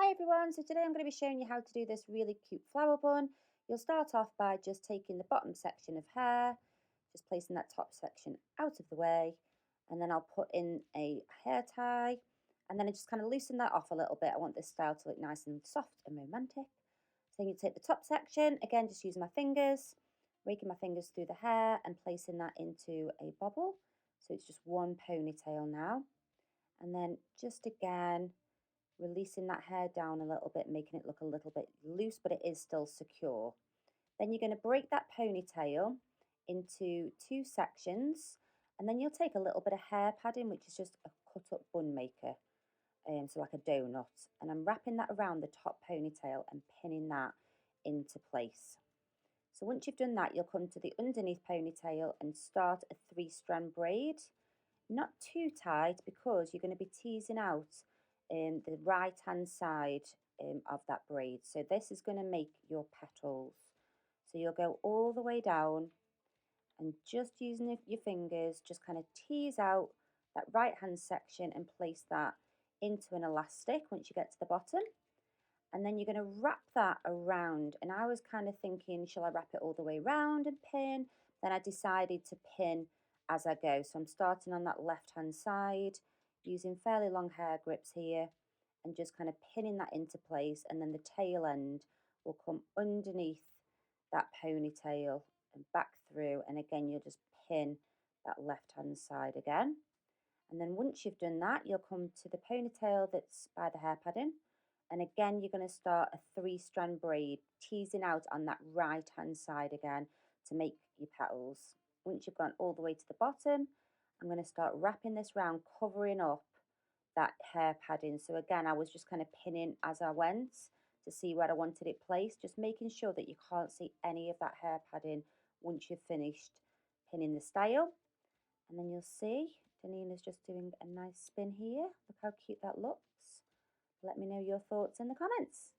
Hi everyone, so today I'm going to be showing you how to do this really cute flower bun. You'll start off by just taking the bottom section of hair, just placing that top section out of the way, and then I'll put in a hair tie, and then I just kind of loosen that off a little bit. I want this style to look nice and soft and romantic. So then you take the top section, again just using my fingers, raking my fingers through the hair and placing that into a bobble. So it's just one ponytail now. And then just again, releasing that hair down a little bit, making it look a little bit loose, but it is still secure. Then you're going to break that ponytail into two sections, and then you'll take a little bit of hair padding, which is just a cut up bun maker, so like a donut, and I'm wrapping that around the top ponytail and pinning that into place. So once you've done that, you'll come to the underneath ponytail and start a 3-strand braid. Not too tight because you're going to be teasing out the right hand side of that braid. So this is going to make your petals. So you'll go all the way down and just using your fingers, just kind of tease out that right hand section and place that into an elastic once you get to the bottom. And then you're going to wrap that around. And I was kind of thinking, shall I wrap it all the way around and pin? Then I decided to pin as I go. So I'm starting on that left hand side using fairly long hair grips here and just kind of pinning that into place, and then the tail end will come underneath that ponytail and back through, and again you'll just pin that left hand side again. And then once you've done that, you'll come to the ponytail that's by the hair padding, and again you're going to start a 3-strand braid, teasing out on that right hand side again to make your petals. Once you've gone all the way to the bottom, I'm going to start wrapping this round, covering up that hair padding. So again, I was just kind of pinning as I went to see where I wanted it placed, just making sure that you can't see any of that hair padding once you've finished pinning the style. And then you'll see Danina's just doing a nice spin here. Look how cute that looks. Let me know your thoughts in the comments.